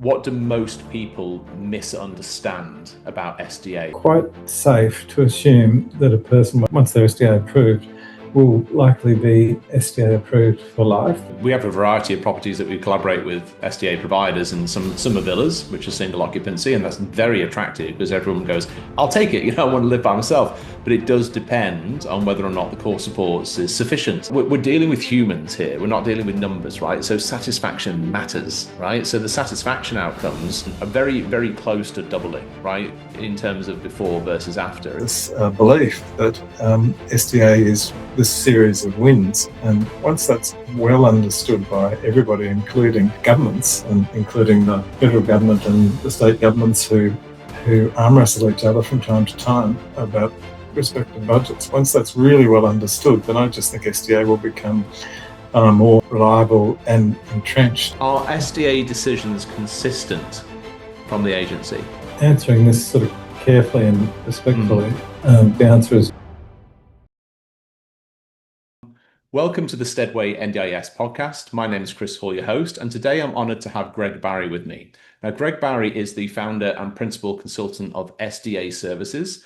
What do most people misunderstand about SDA? Quite safe to assume that a person, once they're SDA approved, will likely be SDA approved for life. We have a variety of properties that we collaborate with SDA providers, and some are villas, which are single occupancy, and that's very attractive because everyone goes, I'll take it, I want to live by myself. But it does depend on whether or not the core supports is sufficient. We're dealing with humans here, we're not dealing with numbers, right? So satisfaction matters, right? So the satisfaction outcomes are very, very close to doubling, right? In terms of before versus after. This belief that SDA is this series of wins, and once that's well understood by everybody, including governments and including the federal government and the state governments who arm wrestle each other from time to time about respective budgets, once that's really well understood, then I just think SDA will become more reliable and entrenched. Are SDA decisions consistent from the agency? Answering this sort of carefully and respectfully, the answer is welcome to the Steadway NDIS podcast. My name is Chris Hall, your host, and today I'm honoured to have Greg Barry with me. Now, Greg Barry is the founder and principal consultant of SDA Services,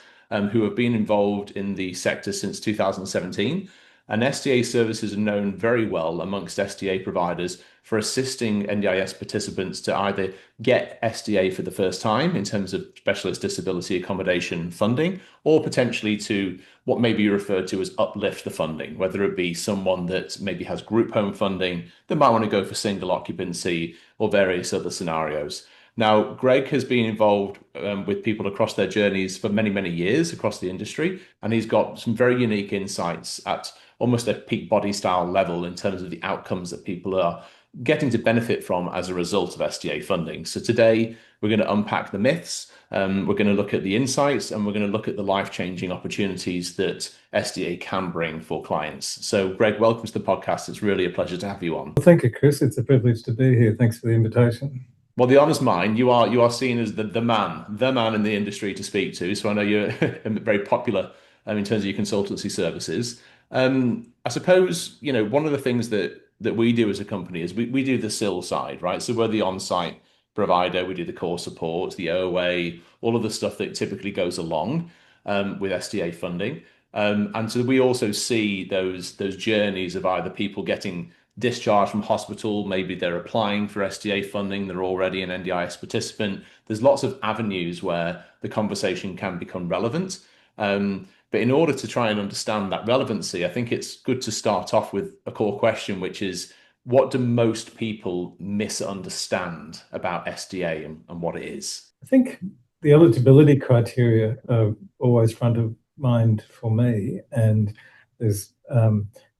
who have been involved in the sector since 2017. And SDA Services are known very well amongst SDA providers for assisting NDIS participants to either get SDA for the first time in terms of Specialist Disability Accommodation funding, or potentially to what may be referred to as uplift the funding, whether it be someone that maybe has group home funding that might want to go for single occupancy or various other scenarios. Now, Greg has been involved with people across their journeys for many, many years across the industry, and he's got some very unique insights at almost a peak body style level in terms of the outcomes that people are getting to benefit from as a result of SDA funding. So today we're going to unpack the myths, we're going to look at the insights, and we're going to look at the life-changing opportunities that SDA can bring for clients. So Greg, welcome to the podcast. It's really a pleasure to have you on. Well, thank you, Chris. It's a privilege to be here. Thanks for the invitation. Well, the honour's mine. You are seen as the man in the industry to speak to. So I know you're very popular in terms of your consultancy services. I suppose, one of the things that we do as a company is we do the SIL side, right? So we're the on-site provider, we do the core support, the OA, all of the stuff that typically goes along with SDA funding. And so we also see those journeys of either people getting discharged from hospital, maybe they're applying for SDA funding, they're already an NDIS participant. There's lots of avenues where the conversation can become relevant. But in order to try and understand that relevancy, I think it's good to start off with a core question, which is, what do most people misunderstand about SDA and what it is? I think the eligibility criteria are always front of mind for me, and there's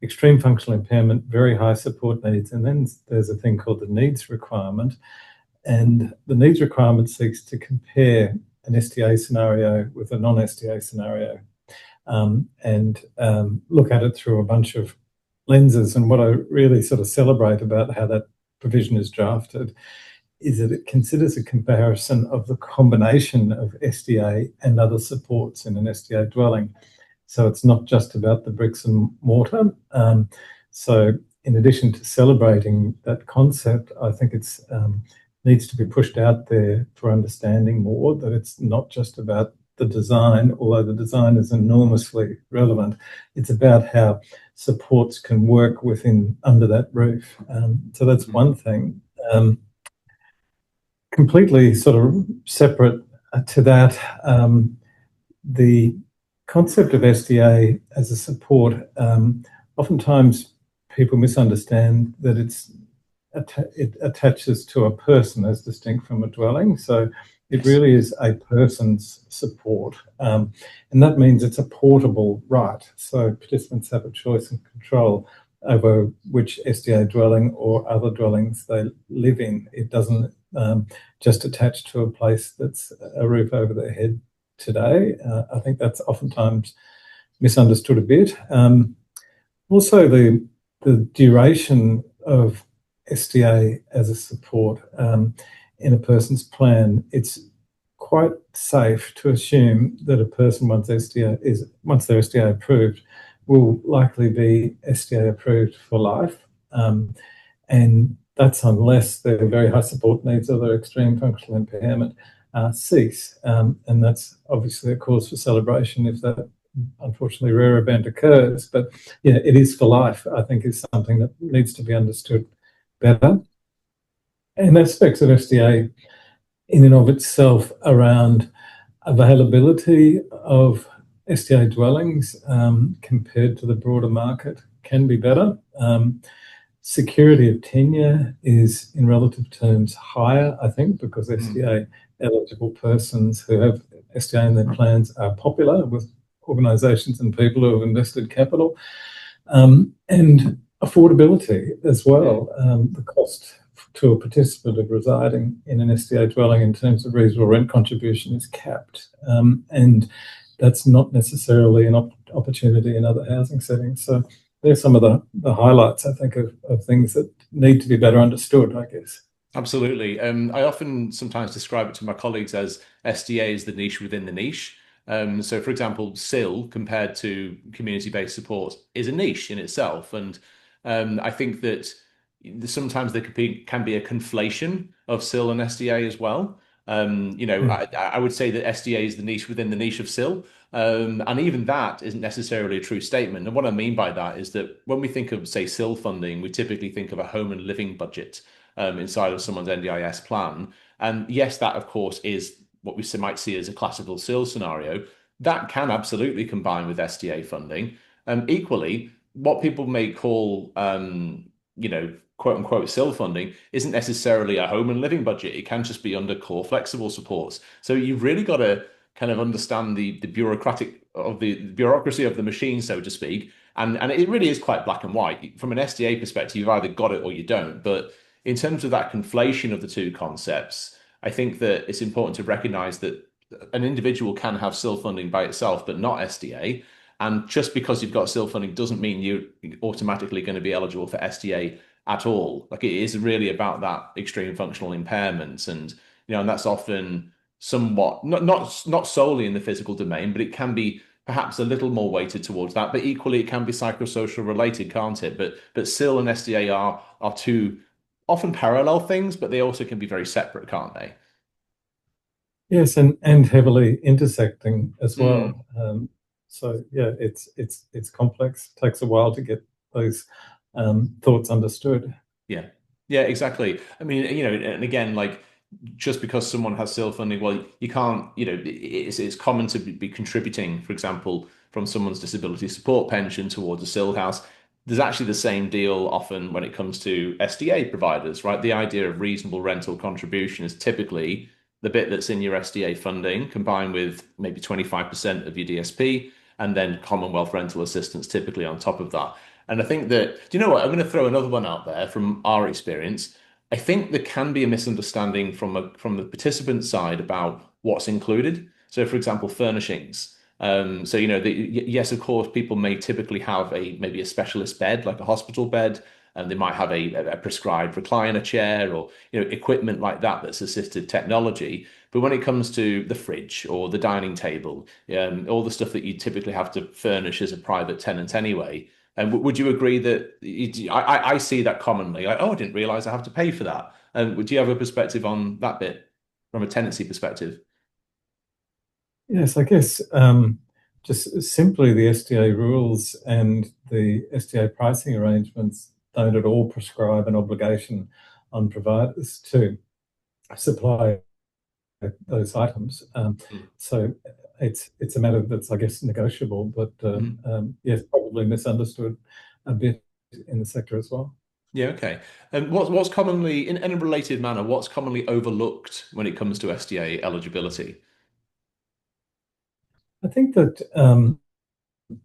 extreme functional impairment, very high support needs, and then there's a thing called the needs requirement. And the needs requirement seeks to compare an SDA scenario with a non-SDA scenario and look at it through a bunch of lenses. And what I really sort of celebrate about how that provision is drafted is that it considers a comparison of the combination of SDA and other supports in an SDA dwelling. So it's not just about the bricks and mortar. So in addition to celebrating that concept, I think it's needs to be pushed out there for understanding more, that it's not just about the design, although the design is enormously relevant. It's about how supports can work under that roof. So that's one thing. Completely sort of separate to that, the concept of SDA as a support, oftentimes people misunderstand that it attaches to a person as distinct from a dwelling. So it really is a person's support, and that means it's a portable right. So participants have a choice and control over which SDA dwelling or other dwellings they live in. It doesn't just attach to a place that's a roof over their head today. I think that's oftentimes misunderstood a bit. Also, the duration of SDA as a support in a person's plan, it's quite safe to assume that a person, once they're SDA approved, will likely be SDA approved for life. And That's unless their very high support needs or their extreme functional impairment cease. And that's obviously a cause for celebration if that unfortunately rare event occurs. But yeah, it is for life, I think, is something that needs to be understood better. And aspects of SDA in and of itself around availability of SDA dwellings compared to the broader market can be better. Security of tenure is, in relative terms, higher, I think, because SDA eligible persons who have SDA in their plans are popular with organisations and people who have invested capital. And affordability as well. The cost to a participant of residing in an SDA dwelling in terms of reasonable rent contribution is capped. And that's not necessarily an opportunity in other housing settings. So there's some of the highlights, I think, of things that need to be better understood, I guess. Absolutely. I often sometimes describe it to my colleagues as SDA is the niche within the niche. So, for example, SIL compared to community-based support is a niche in itself. And I think that sometimes there can be a conflation of SIL and SDA as well. I would say that SDA is the niche within the niche of SIL. And even that isn't necessarily a true statement. And what I mean by that is that when we think of, say, SIL funding, we typically think of a home and living budget inside of someone's NDIS plan. And yes, that, of course, is what we might see as a classical SIL scenario. That can absolutely combine with SDA funding. Equally, what people may call, quote unquote SIL funding isn't necessarily a home and living budget. It can just be under core flexible supports. So you've really got to kind of understand the bureaucracy of the machine, so to speak. And it really is quite black and white. From an SDA perspective, you've either got it or you don't. But in terms of that conflation of the two concepts, I think that it's important to recognize that an individual can have SIL funding by itself, but not SDA. And just because you've got SIL funding doesn't mean you're automatically going to be eligible for SDA at all. Like, it is really about that extreme functional impairments, and and that's often somewhat not solely in the physical domain, but it can be perhaps a little more weighted towards that. But equally, it can be psychosocial related, can't it? But SIL and SDA are two often parallel things, but they also can be very separate, can't they? Yes, and heavily intersecting as well. So yeah, it's complex. It takes a while to get those thoughts understood. Yeah, yeah, exactly. I mean, and again, like, just because someone has SIL funding, well, you can't, it's common to be contributing, for example, from someone's disability support pension towards a SIL house. There's actually the same deal often when it comes to SDA providers, right? The idea of reasonable rental contribution is typically the bit that's in your SDA funding combined with maybe 25% of your DSP, and then Commonwealth rental assistance typically on top of that. And I think that, do you know what? I'm going to throw another one out there from our experience. I think there can be a misunderstanding from the participant side about what's included. So, for example, furnishings. Yes, of course, people may typically have maybe a specialist bed, like a hospital bed, and they might have a prescribed recliner chair or equipment like that that's assisted technology. But when it comes to the fridge or the dining table, all the stuff that you typically have to furnish as a private tenant anyway. And would you agree that I see that commonly? Like, oh, I didn't realize I have to pay for that. And do you have a perspective on that bit from a tenancy perspective? Yes, I guess just simply the SDA rules and the SDA pricing arrangements don't at all prescribe an obligation on providers to supply those items. So it's a matter that's, I guess, negotiable, but yes, probably misunderstood a bit in the sector as well. Yeah, okay. And what's commonly, in a related manner, what's commonly overlooked when it comes to SDA eligibility? I think that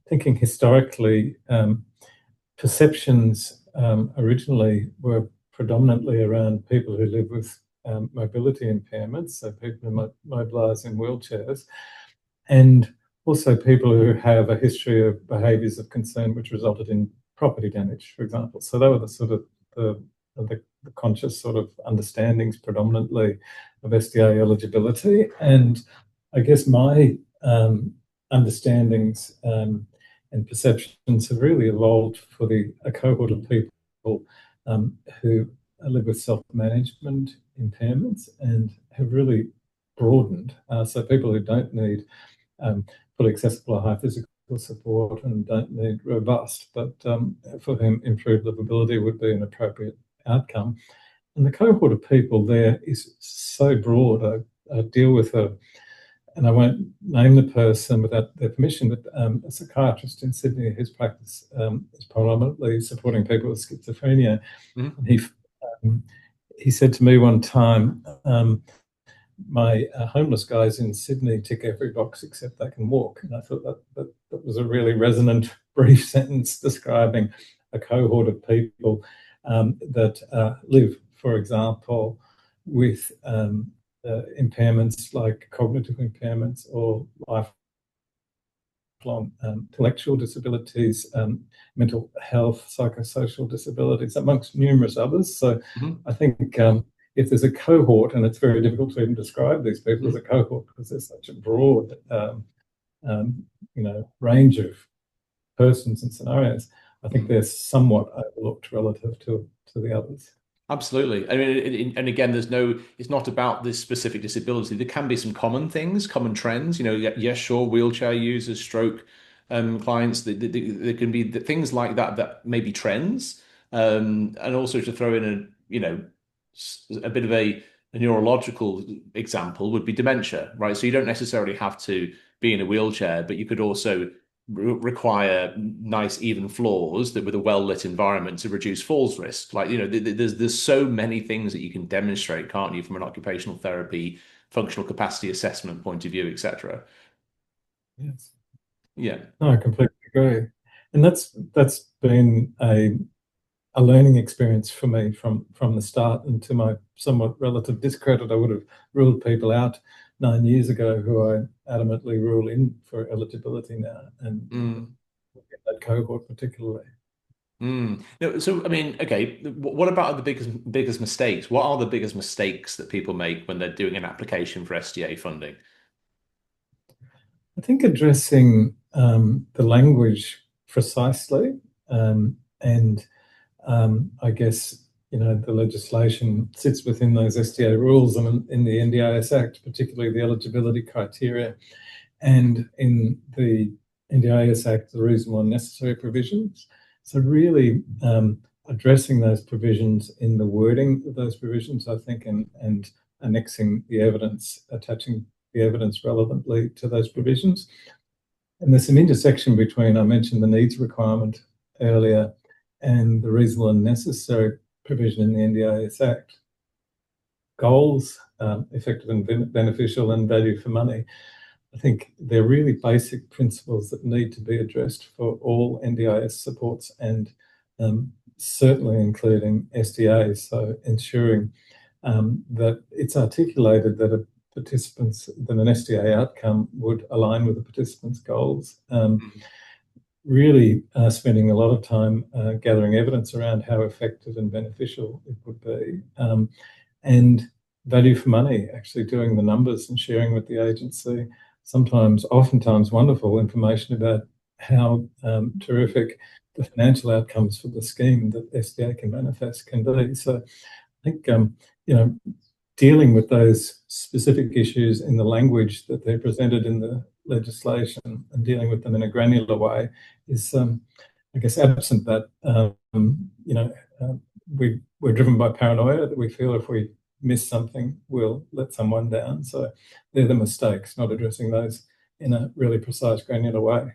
thinking historically, perceptions originally were predominantly around people who live with mobility impairments, so people who mobilise in wheelchairs, and also people who have a history of behaviours of concern which resulted in property damage, for example. So they were the sort of the conscious sort of understandings predominantly of SDA eligibility. And I guess my understandings and perceptions have really evolved for a cohort of people who live with self-management impairments and have really broadened. So people who don't need fully accessible or high physical support and don't need robust, but for whom improved livability would be an appropriate outcome. And the cohort of people there is so broad. I deal with and I won't name the person without their permission, but a psychiatrist in Sydney whose practice is predominantly supporting people with schizophrenia. Mm-hmm. And he said to me one time, my homeless guys in Sydney tick every box except they can walk. And I thought that was a really resonant, brief sentence describing a cohort of people that live, for example, with impairments like cognitive impairments or lifelong intellectual disabilities, mental health, psychosocial disabilities, amongst numerous others. So I think if there's a cohort, and it's very difficult to even describe these people as a cohort because there's such a broad range of persons and scenarios, I think they're somewhat overlooked relative to the others. Absolutely. I mean, and again, it's not about this specific disability. There can be some common things, common trends. Yes, sure, wheelchair users, stroke clients. There can be things like that may be trends. And also to throw in a bit of a neurological example would be dementia, right? So you don't necessarily have to be in a wheelchair, but you could also require nice even floors that with a well-lit environment to reduce falls risk. There's so many things that you can demonstrate, can't you, from an occupational therapy, functional capacity assessment point of view, etc. Yes. Yeah. No, I completely agree. And that's been a learning experience for me from the start. And to my somewhat relative discredit, I would have ruled people out 9 years ago who I adamantly rule in for eligibility now, and that cohort particularly. No, so I mean, okay, what about the biggest mistakes? What are the biggest mistakes that people make when they're doing an application for SDA funding? I think addressing the language precisely, and I guess the legislation sits within those SDA rules and in the NDIS Act, particularly the eligibility criteria, and in the NDIS Act, the reasonable and necessary provisions. So really addressing those provisions in the wording of those provisions, I think, and annexing the evidence, attaching the evidence relevantly to those provisions. And there's some intersection between, I mentioned the needs requirement earlier, and the reasonable and necessary provision in the NDIS Act. Goals, effective and beneficial, and value for money. I think they're really basic principles that need to be addressed for all NDIS supports, and certainly including SDA. So ensuring that it's articulated that an SDA outcome would align with the participant's goals. Really spending a lot of time gathering evidence around how effective and beneficial it would be. And value for money, actually doing the numbers and sharing with the agency oftentimes wonderful information about how terrific the financial outcomes for the scheme that SDA can manifest can be. So I think, dealing with those specific issues in the language that they're presented in the legislation and dealing with them in a granular way is, I guess, absent that, we're driven by paranoia, that we feel if we miss something, we'll let someone down. So they're the mistakes, not addressing those in a really precise, granular way.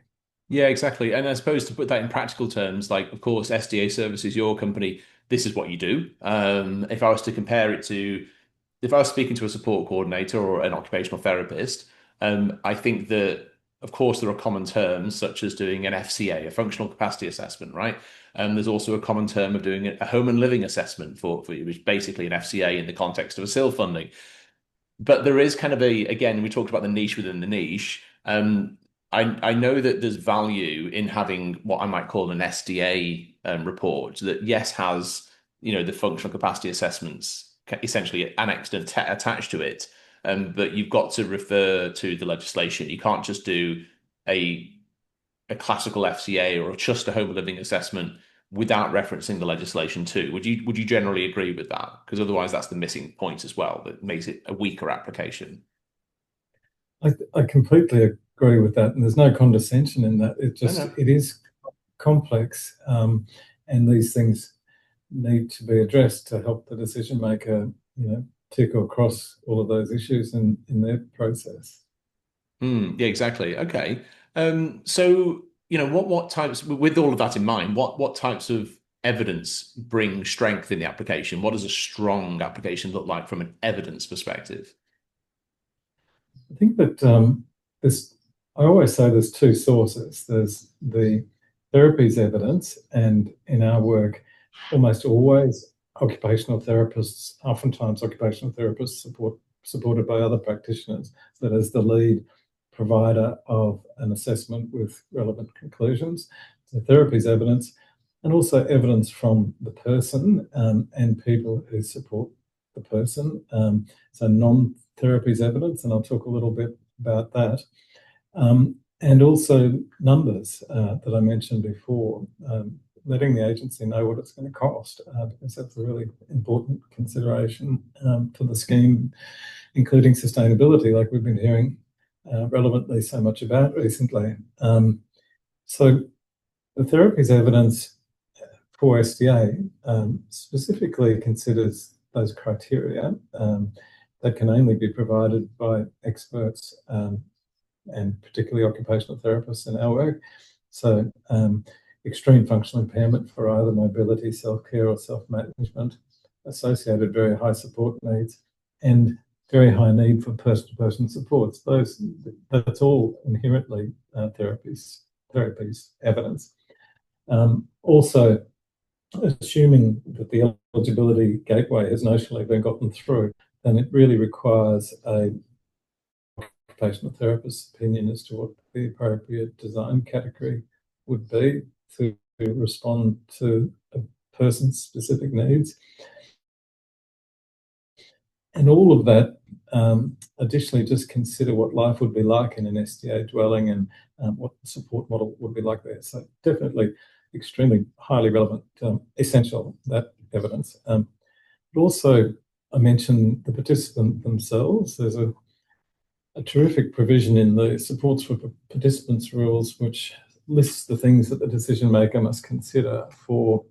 Yeah, exactly. And I suppose to put that in practical terms, like, of course, SDA Services, your company, this is what you do. If I was to compare it to, if I was speaking to a support coordinator or an occupational therapist, I think that, of course, there are common terms such as doing an FCA, a functional capacity assessment, right? There's also a common term of doing a home and living assessment which is basically an FCA in the context of a SIL funding. But there is kind of again, we talked about the niche within the niche. I know that there's value in having what I might call an SDA report that, yes, has, the functional capacity assessments essentially annexed and attached to it. But you've got to refer to the legislation. You can't just do a classical FCA or just a home living assessment without referencing the legislation too. Would you generally agree with that? Because otherwise that's the missing point as well, that makes it a weaker application. I completely agree with that, and there's no condescension in that. No, no. It is complex, and these things need to be addressed to help the decision maker, tick or cross all of those issues in their process. Yeah, exactly. Okay. So, what types, with all of that in mind, what types of evidence bring strength in the application? What does a strong application look like from an evidence perspective? I think that I always say there's two sources. There's the therapies evidence, and in our work, almost always occupational therapists, oftentimes occupational therapists supported by other practitioners, that is the lead provider of an assessment with relevant conclusions. So therapies evidence, and also evidence from the person and people who support the person. So non-therapies evidence, and I'll talk a little bit about that. And also numbers that I mentioned before, letting the agency know what it's going to cost, because that's a really important consideration for the scheme, including sustainability, like we've been hearing relevantly so much about recently. So the therapies evidence for SDA specifically considers those criteria that can only be provided by experts and particularly occupational therapists in our work. So extreme functional impairment for either mobility, self-care or self-management, associated very high support needs, and very high need for person-to-person supports. That's all inherently therapies evidence. Also, assuming that the eligibility gateway has notionally been gotten through, then it really requires a occupational therapist's opinion as to what the appropriate design category would be to respond to a person's specific needs. And all of that, additionally, just consider what life would be like in an SDA dwelling and what the support model would be like there. So definitely extremely highly relevant, essential, that evidence. But also, I mentioned the participant themselves. There's a terrific provision in the supports for participants rules, which lists the things that the decision maker must consider for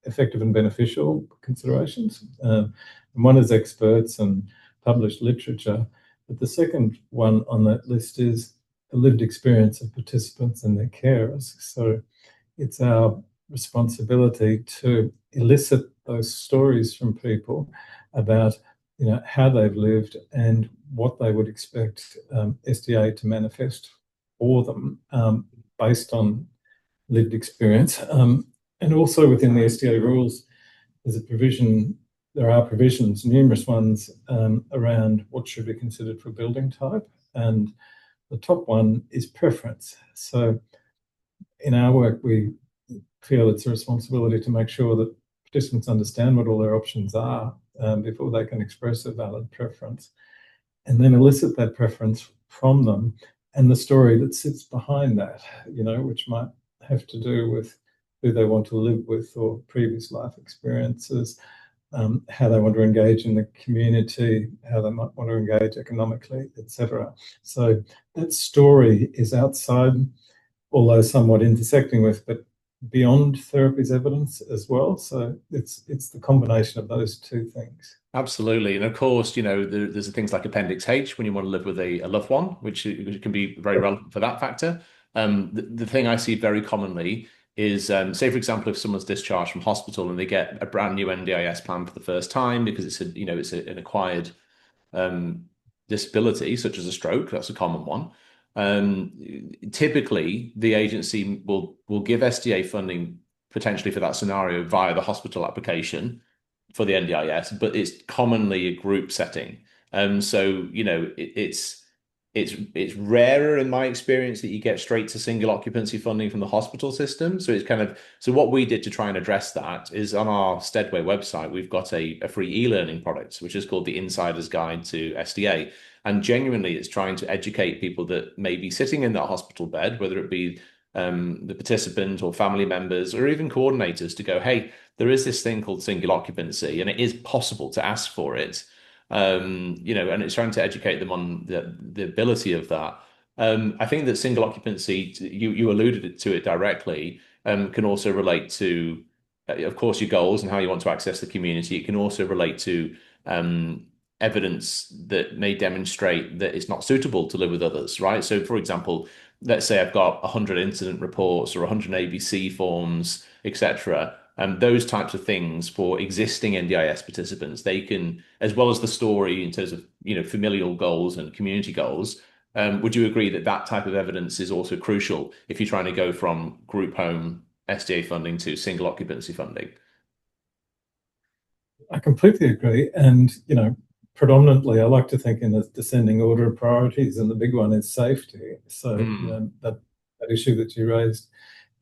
effective and beneficial considerations. And one is experts and published literature, but the second one on that list is the lived experience of participants and their carers. So it's our responsibility to elicit those stories from people about how they've lived and what they would expect SDA to manifest for them based on lived experience. And also within the SDA rules, there are provisions, numerous ones, around what should be considered for building type. And the top one is preference. So in our work, we feel it's a responsibility to make sure that participants understand what all their options are before they can express a valid preference, and then elicit that preference from them and the story that sits behind that, which might have to do with who they want to live with or previous life experiences, how they want to engage in the community, how they might want to engage economically, etc. So that story is outside, although somewhat intersecting with, but beyond therapies evidence as well. So it's the combination of those two things. Absolutely. And of course, there's things like Appendix H when you want to live with a loved one, which can be very relevant for that factor. The thing I see very commonly is, say, for example, if someone's discharged from hospital and they get a brand new NDIS plan for the first time because it's an acquired disability, such as a stroke. That's a common one. Typically, the agency will give SDA funding potentially for that scenario via the hospital application for the NDIS, but it's commonly a group setting. So it's rarer in my experience that you get straight to single occupancy funding from the hospital system. So what we did to try and address that is on our Steadway website, we've got a free e-learning product, which is called the Insider's Guide to SDA. And genuinely, it's trying to educate people that may be sitting in that hospital bed, whether it be the participant or family members or even coordinators to go, hey, there is this thing called single occupancy, and it is possible to ask for it. And it's trying to educate them on the ability of that. I think that single occupancy, you alluded to it directly, can also relate to, of course, your goals and how you want to access the community. It can also relate to um, evidence that may demonstrate that it's not suitable to live with others, right? So, for example, let's say I've got 100 incident reports or 100 ABC forms, etc. And those types of things for existing NDIS participants, they can, as well as the story in terms of, familial goals and community goals. Would you agree that that type of evidence is also crucial if you're trying to go from group home SDA funding to single occupancy funding? I completely agree. And, predominantly, I like to think in a descending order of priorities, and the big one is safety. So, that issue that you raised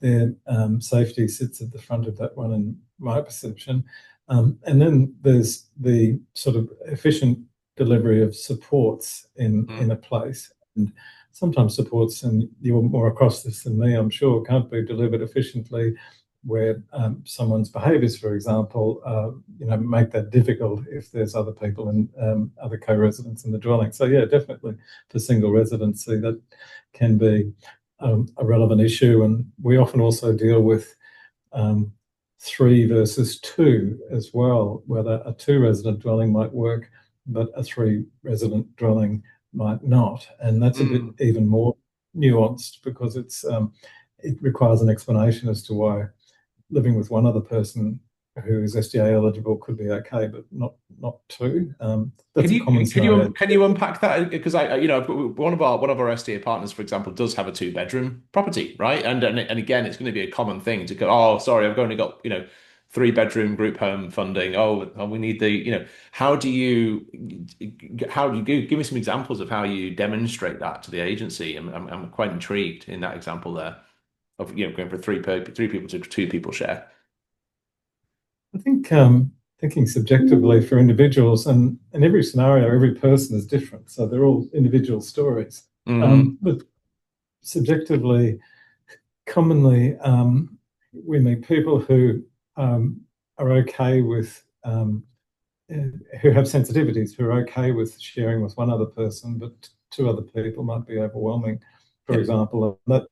there, safety sits at the front of that one in my perception. And then there's the sort of efficient delivery of supports in a place. And sometimes supports, and you're more across this than me, I'm sure, can't be delivered efficiently where someone's behaviours, for example, make that difficult if there's other people and other co-residents in the dwelling. So yeah, definitely for single residency, that can be a relevant issue. And we often also deal with 3 versus 2 as well, whether a 2-resident dwelling might work, but a 3-resident dwelling might not. And that's a bit even more nuanced because it requires an explanation as to why living with one other person who is SDA eligible could be okay, but not 2. That's a common scenario. Can you unpack that? Because one of our SDA partners, for example, does have a 2-bedroom property, right? And again, it's going to be a common thing to go, oh, sorry, I've only got 3-bedroom group home funding. Oh, we need how do you give me some examples of how you demonstrate that to the agency? I'm quite intrigued in that example there of going from 3 people to 2 people share. I think thinking subjectively for individuals, and in every scenario, every person is different. So they're all individual stories. But subjectively, commonly, we meet people who are okay with, who have sensitivities, who are okay with sharing with one other person, but 2 other people might be overwhelming, for example. And that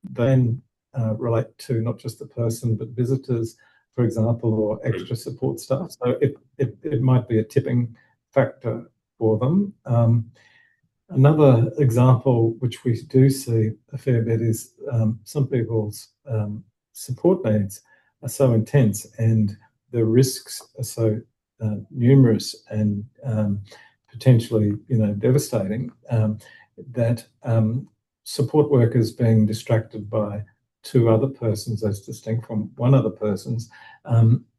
then relate to not just the person, but visitors, for example, or extra support staff. So it might be a tipping factor for them. Another example, which we do see a fair bit, is some people's support needs are so intense and the risks are so numerous and potentially, devastating that support workers being distracted by 2 other persons as distinct from one other person's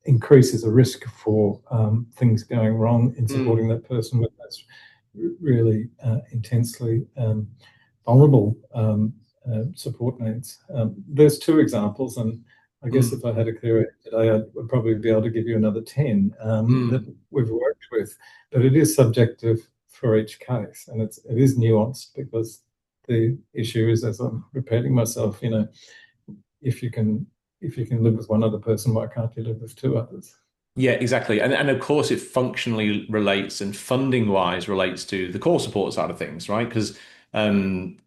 increases the risk for things going wrong in supporting that person with those really intensely vulnerable support needs. There's 2 examples, and I guess if I had a clear today, I would probably be able to give you another 10 that we've worked with. But it is subjective for each case, and it is nuanced because the issue is, as I'm repeating myself, if you can live with one other person, why can't you live with 2 others? Yeah, exactly. And of course, it functionally relates and funding wise relates to the core support side of things, right? Because we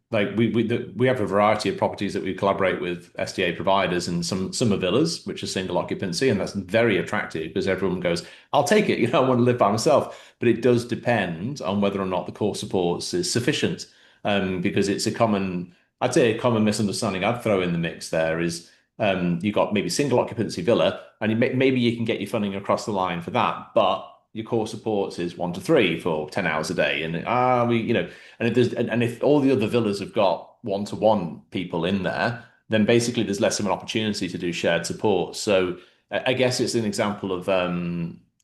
have a variety of properties that we collaborate with SDA providers, and some are villas, which are single occupancy, and that's very attractive because everyone goes, I'll take it, I want to live by myself. But it does depend on whether or not the core supports is sufficient. Because it's I'd say a common misunderstanding I'd throw in the mix there is you got maybe single occupancy villa, and maybe you can get your funding across the line for that, but your core supports is 1 to 3 for 10 hours a day, and if all the other villas have got 1-to-1 people in there, then basically there's less of an opportunity to do shared support. So I guess it's an example of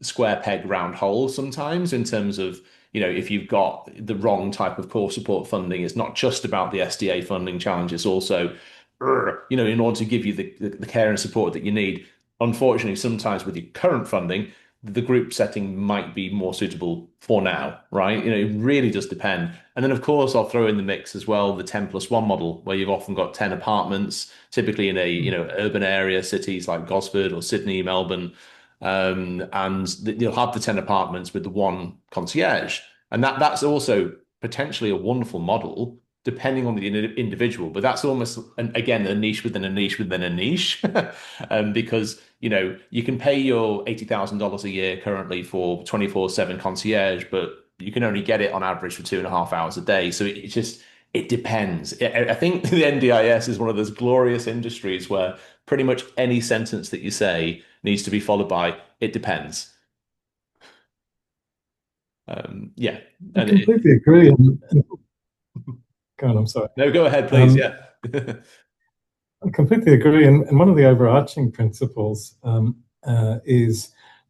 square peg round hole sometimes in terms of if you've got the wrong type of core support funding, it's not just about the SDA funding challenge, it's also in order to give you the care and support that you need. Unfortunately, sometimes with your current funding, the group setting might be more suitable for now, right? It really does depend. And then, of course, I'll throw in the mix as well the 10+1 model, where you've often got 10 apartments, typically in a urban area, cities like Gosford or Sydney, Melbourne, and you'll have the 10 apartments with the one concierge, and that's also potentially a wonderful model depending on the individual. But that's almost, again, a niche within a niche within a niche, because you can pay your $80,000 a year currently for 24/7 concierge, but you can only get it on average for 2.5 hours a day. So it depends. I think the NDIS is one of those glorious industries where pretty much any sentence that you say needs to be followed by "it depends." Yeah, I and completely agree. Go on, I'm sorry. no, go ahead, please. Yeah. I completely agree. And one of the overarching principles is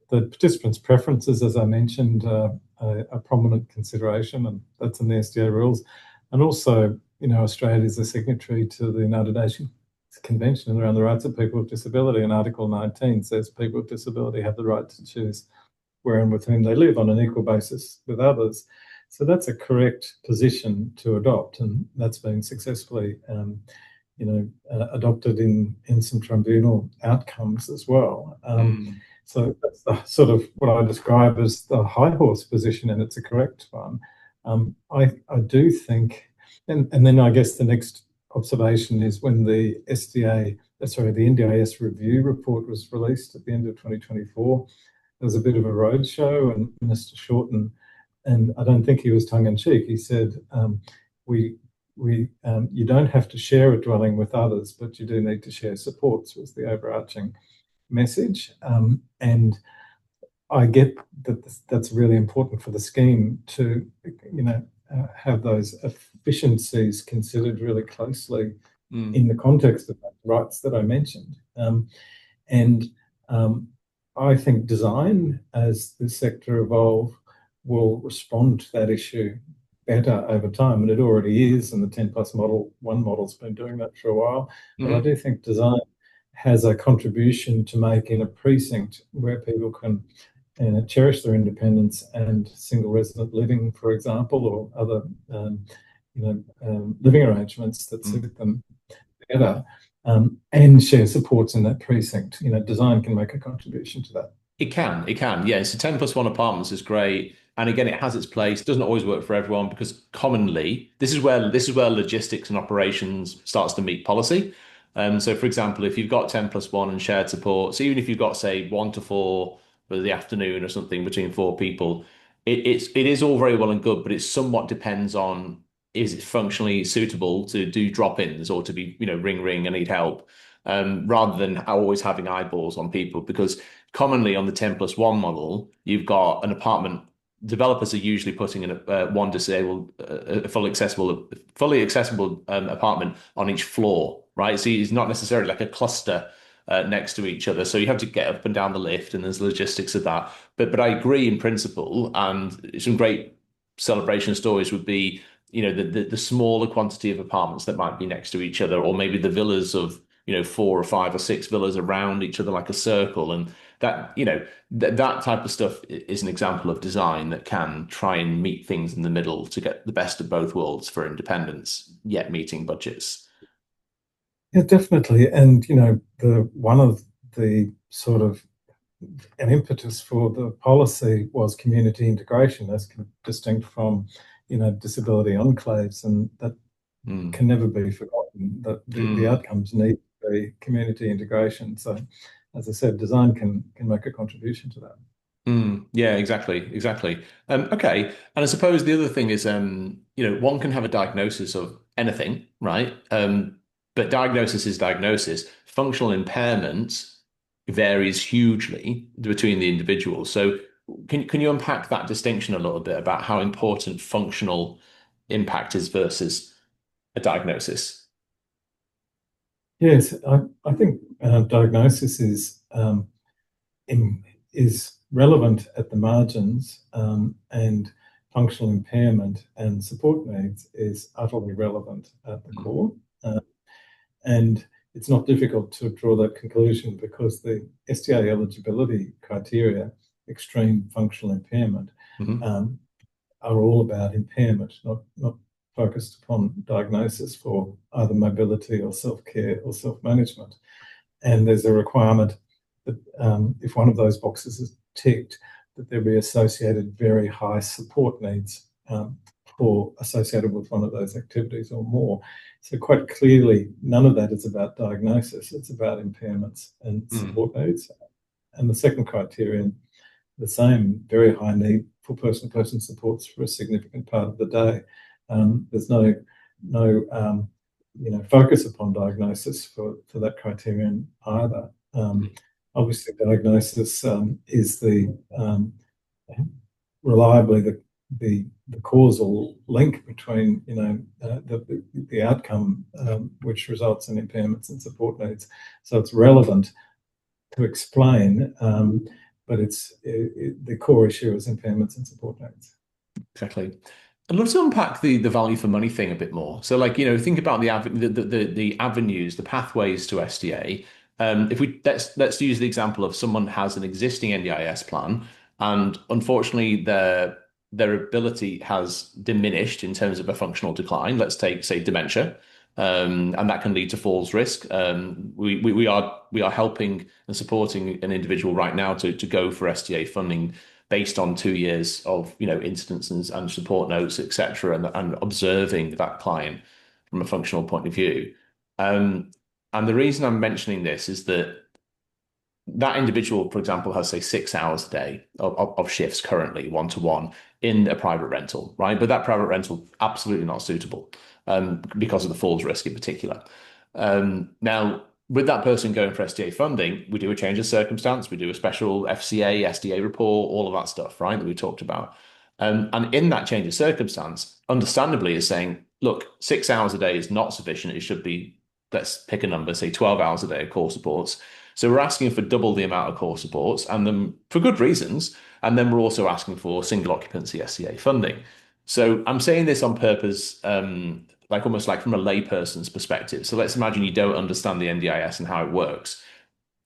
that participants' preferences, as I mentioned, are a prominent consideration, and that's in the SDA rules. And also, Australia is a signatory to the United Nations Convention around the Rights of People with Disability, and Article 19 says people with disability have the right to choose where and with whom they live on an equal basis with others. So that's a correct position to adopt, and that's been successfully adopted in some tribunal outcomes as well. So that's the sort of what I describe as the high horse position, and it's a correct one. I do think, and then I guess the next observation is when the the NDIS review report was released at the end of 2024, there was a bit of a roadshow, and Minister Shorten, and I don't think he was tongue-in-cheek, he said, you don't have to share a dwelling with others, but you do need to share supports, was the overarching message. And I get that that's really important for the scheme to, have those efficiencies considered really closely in the context of the rights that I mentioned. I think design, as the sector evolve, will respond to that issue better over time, and it already is, and the 10+1 model's been doing that for a while. But I do think design has a contribution to make in a precinct where people can cherish their independence and single resident living, for example, or other living arrangements that suit them better, and share supports in that precinct. Design can make a contribution to that. It can. Yeah. So 10+1 apartments is great. And again, it has its place. It doesn't always work for everyone because commonly this is where logistics and operations starts to meet policy. So for example, if you've got 10+1 and shared support, so even if you've got, say, 1 to 4 for the afternoon or something between 4 people, it is all very well and good, but it somewhat depends on, is it functionally suitable to do drop-ins or to be, ring, I need help, rather than always having eyeballs on people. Because commonly on the 10+1 model, you've got an apartment. Developers are usually putting in one disabled, fully accessible apartment on each floor, right? So it's not necessarily like a cluster next to each other. So you have to get up and down the lift, and there's logistics of that. But I agree in principle, and some great celebration stories would be, the smaller quantity of apartments that might be next to each other, or maybe the villas of 4 or 5 or 6 villas around each other like a circle, and that that type of stuff is an example of design that can try and meet things in the middle to get the best of both worlds for independence, yet meeting budgets. Yeah, definitely. And one of the sort of an impetus for the policy was community integration, as distinct from disability enclaves, and that can never be forgotten. That the outcomes need to be community integration. So, as I said, design can make a contribution to that. Yeah, exactly. Okay. And I suppose the other thing is, one can have a diagnosis of anything, right? But diagnosis is diagnosis. Functional impairment varies hugely between the individuals. So can you unpack that distinction a little bit about how important functional impact is versus a diagnosis? Yes, I think diagnosis is relevant at the margins, and functional impairment and support needs is utterly relevant at the core. And it's not difficult to draw that conclusion because the SDA eligibility criteria extreme functional impairment Mm-hmm. are all about impairment, not focused upon diagnosis for either mobility or self-care or self-management. And there's a requirement that if one of those boxes is ticked, that there be associated very high support needs associated with one of those activities or more. So quite clearly, none of that is about diagnosis. It's about impairments and support needs. And the second criterion, the same, very high need for person-to-person supports for a significant part of the day. There's no focus upon diagnosis for that criterion either. Obviously, diagnosis is reliably the causal link between the outcome which results in impairments and support needs. So it's relevant to explain, but the core issue is impairments and support needs. Exactly. I'd love to unpack the value for money thing a bit more. So, think about the avenues, the pathways to SDA. If let's use the example of someone has an existing NDIS plan, and unfortunately their ability has diminished in terms of a functional decline. Let's take, say, dementia, and that can lead to falls risk. We are helping and supporting an individual right now to go for SDA funding based on 2 years of incidents and support notes, etc., and observing that client from a functional point of view. And the reason I'm mentioning this is that individual, for example, has, say, 6 hours a day of shifts currently, one-to-one, in a private rental, right? But that private rental, absolutely not suitable because of the falls risk in particular. Now, with that person going for SDA funding, we do a change of circumstance, we do a special FCA, SDA report, all of that stuff, right, that we talked about. And in that change of circumstance, understandably, is saying, look, 6 hours a day is not sufficient. It should be, let's pick a number, say 12 hours a day of core supports. So we're asking for double the amount of core supports, and then for good reasons. And then we're also asking for single occupancy SCA funding. So I'm saying this on purpose, almost like from a layperson's perspective. So let's imagine you don't understand the NDIS and how it works.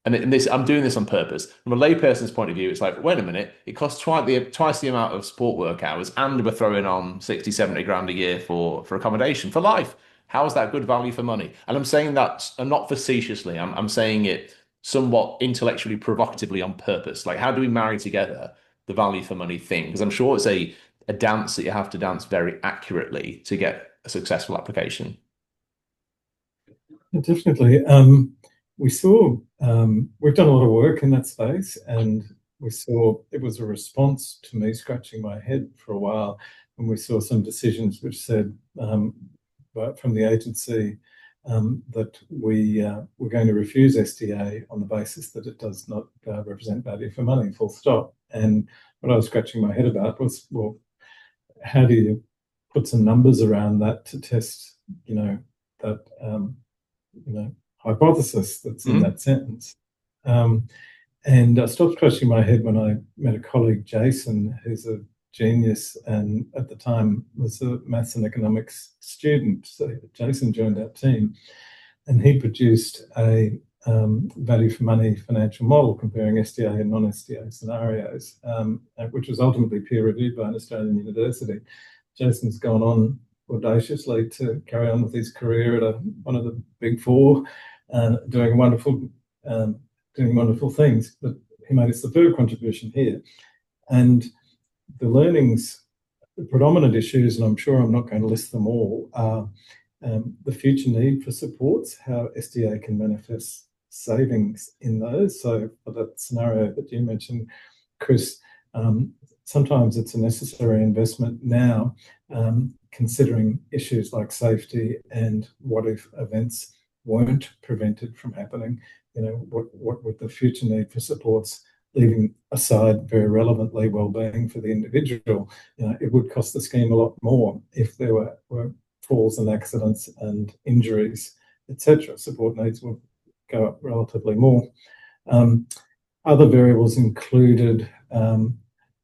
And I'm doing this on purpose. From a layperson's point of view, it's like, wait a minute, it costs twice the amount of support work hours, and we're throwing on 60, 70 grand a year for accommodation for life. How is that good value for money? And I'm saying that, and not facetiously, I'm saying it somewhat intellectually provocatively on purpose. Like, how do we marry together the value for money thing? Because I'm sure it's a dance that you have to dance very accurately to get a successful application. Definitely. We saw, we've done a lot of work in that space, and we saw it was a response to me scratching my head for a while, and we saw some decisions which said from the agency that we're going to refuse SDA on the basis that it does not represent value for money, full stop. And what I was scratching my head about was, well, how do you put some numbers around that to test, that, hypothesis that's in that sentence? And I stopped scratching my head when I met a colleague, Jason, who's a genius and at the time was a maths and economics student. So Jason joined our team, and he produced a value for money financial model comparing SDA and non-SDA scenarios, which was ultimately peer reviewed by an Australian university. Jason's gone on audaciously to carry on with his career at one of the big four, doing wonderful things. But he made a superb contribution here. And the learnings, the predominant issues, and I'm sure I'm not going to list them all, are the future need for supports, how SDA can manifest savings in those. So for that scenario that you mentioned, Chris, sometimes it's a necessary investment now, considering issues like safety and what if events weren't prevented from happening. What would the future need for supports, leaving aside very relevantly well-being for the individual? It would cost the scheme a lot more if there were falls and accidents and injuries, etc. Support needs would go up relatively more. Other variables included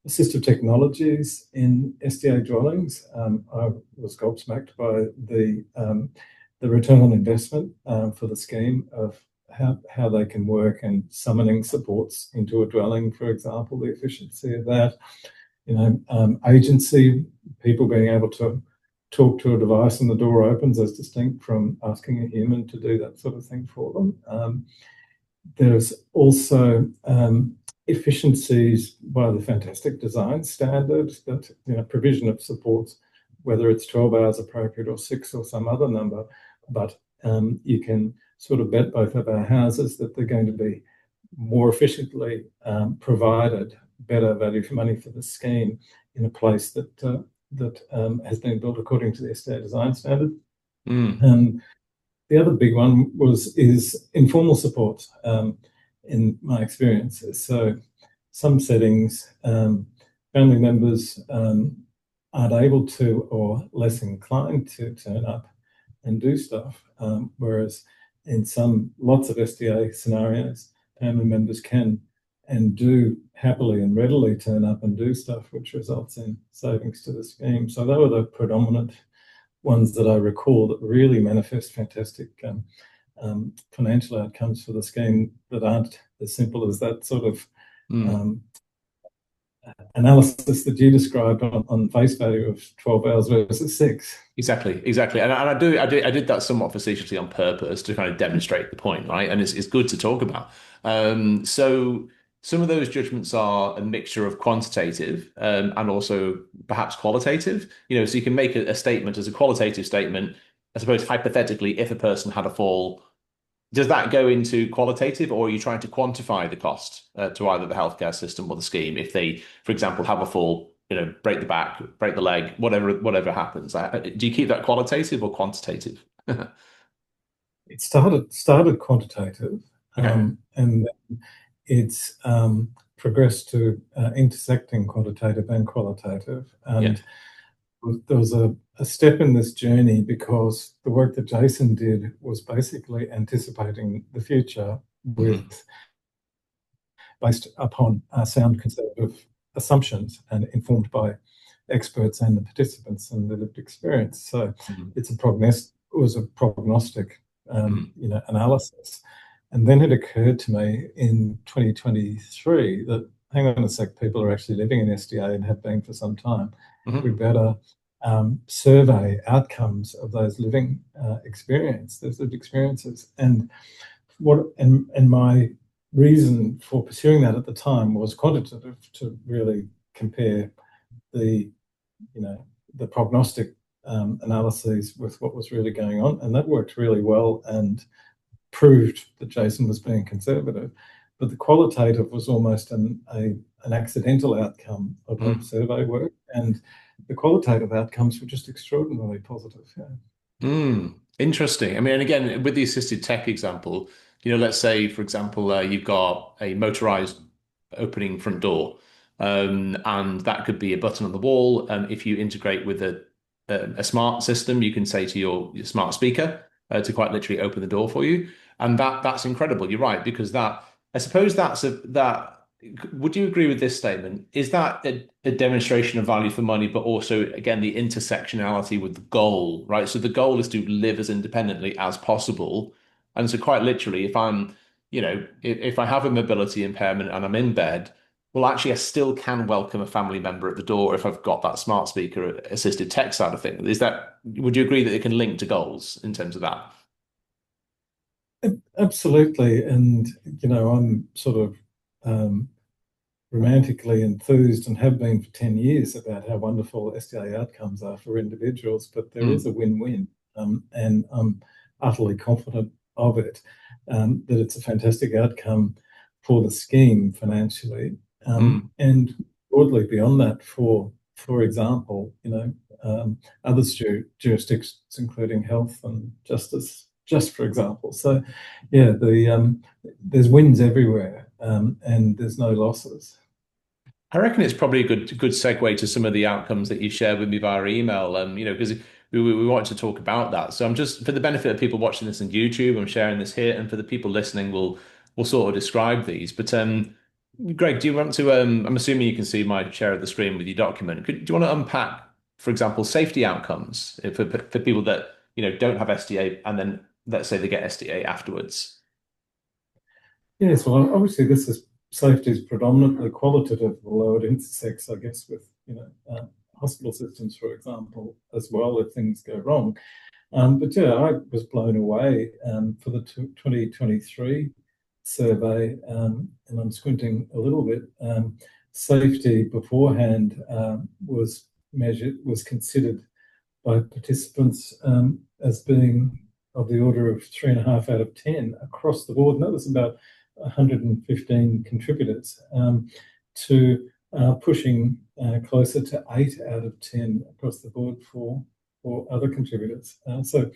assistive technologies in SDA dwellings. I was gobsmacked by the return on investment for the scheme of how they can work, and summoning supports into a dwelling, for example, the efficiency of that. Agency, people being able to talk to a device and the door opens, as distinct from asking a human to do that sort of thing for them. There's also efficiencies by the fantastic design standards that provision of supports, whether it's 12 hours appropriate or 6 or some other number, but you can sort of bet both of our houses that they're going to be more efficiently provided, better value for money for the scheme in a place that has been built according to the SDA design standard. And the other big one is informal support, in my experience. So some settings, family members aren't able to or less inclined to turn up and do stuff, whereas in lots of SDA scenarios, family members can and do happily and readily turn up and do stuff, which results in savings to the scheme. So they were the predominant ones that I recall that really manifest fantastic financial outcomes for the scheme that aren't as simple as that sort of analysis that you described on face value of 12 hours versus 6. Exactly. And I did that somewhat facetiously on purpose to kind of demonstrate the point, right? And it's good to talk about. So some of those judgments are a mixture of quantitative and also perhaps qualitative. So you can make a statement as a qualitative statement. I suppose hypothetically, if a person had a fall, does that go into qualitative, or are you trying to quantify the cost to either the healthcare system or the scheme if they, for example, have a fall, break the back, break the leg, whatever happens? Do you keep that qualitative or quantitative? It started quantitative, Okay. and it's progressed to intersecting quantitative and qualitative. And there was a step in this journey because the work that Jason did was basically anticipating the future based upon sound conservative assumptions and informed by experts and the participants and the lived experience. So it was a prognostic analysis. And then it occurred to me in 2023 that, hang on a sec, people are actually living in SDA and have been for some time. We better survey outcomes of those living those lived experiences. And my reason for pursuing that at the time was quantitative, to really compare the prognostic analyses with what was really going on, and that worked really well and proved that Jason was being conservative. But the qualitative was almost an accidental outcome of that survey work, and the qualitative outcomes were just extraordinarily positive. Interesting. I mean, and again, with the assisted tech example, let's say, for example, you've got a motorized opening front door, and that could be a button on the wall. If you integrate with a smart system, you can say to your smart speaker to quite literally open the door for you, and that's incredible. You're right, because that, I suppose that. Would you agree with this statement? Is that a demonstration of value for money, but also, again, the intersectionality with the goal, right? So the goal is to live as independently as possible. And so quite literally, if I have a mobility impairment and I'm in bed, well, actually, I still can welcome a family member at the door if I've got that smart speaker assisted tech side of things. Would you agree that it can link to goals in terms of that? Absolutely. And, I'm sort of romantically enthused and have been for 10 years about how wonderful SDA outcomes are for individuals, but there is a win-win, and I'm utterly confident of it, that it's a fantastic outcome for the scheme financially, and broadly beyond that for example, other jurisdictions, including health and justice, just for example. So, yeah, there's wins everywhere, and there's no losses. I reckon it's probably a good segue to some of the outcomes that you shared with me via email, because we wanted to talk about that. So I'm just, for the benefit of people watching this on YouTube, I'm sharing this here, and for the people listening, we'll sort of describe these. But Greg, do you want to? I'm assuming you can see my share of the screen with your document. Do you want to unpack, for example, safety outcomes for people that don't have SDA, and then let's say they get SDA afterwards? Yes, well, obviously safety is predominantly qualitative, although it intersects, I guess, with hospital systems, for example, as well if things go wrong. But yeah, I was blown away for the 2023 survey, and I'm squinting a little bit. Safety beforehand was considered by participants as being of the order of 3.5 out of 10 across the board. And that was about 115 contributors to pushing closer to 8 out of 10 across the board for other contributors. So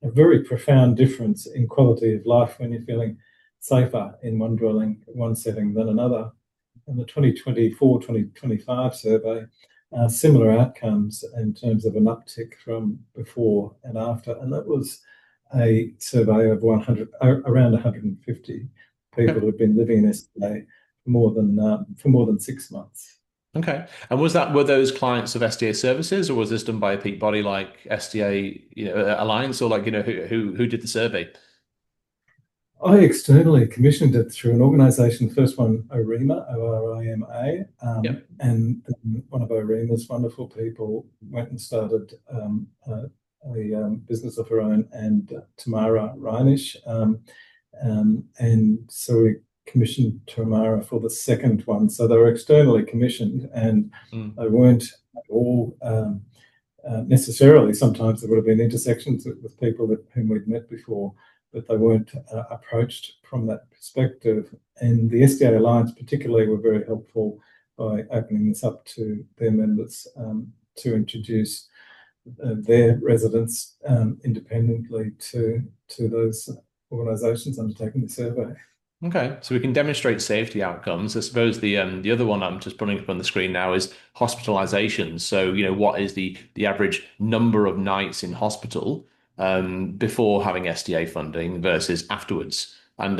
a very profound difference in quality of life when you're feeling safer in one dwelling, one setting than another. And the 2024-2025 survey, similar outcomes in terms of an uptick from before and after. And that was a survey of around 150 people who've been living in SDA for more than 6 months. Okay. And were those clients of SDA services, or was this done by a peak body like SDA, Alliance, or who did the survey? I externally commissioned it through an organisation, first one, ORIMA, ORIMA, Yep. and then one of ORIMA's wonderful people went and started a business of her own, and Tamara Reinisch, and so we commissioned Tamara for the second one. So they were externally commissioned, and they weren't at all necessarily. Sometimes there would have been intersections with people whom we'd met before, but they weren't approached from that perspective. And the SDA Alliance particularly were very helpful by opening this up to their members to introduce their residents independently to those organisations undertaking the survey. Okay, so we can demonstrate safety outcomes. I suppose the other one I'm just putting up on the screen now is hospitalizations. So, what is the average number of nights in hospital before having SDA funding versus afterwards? And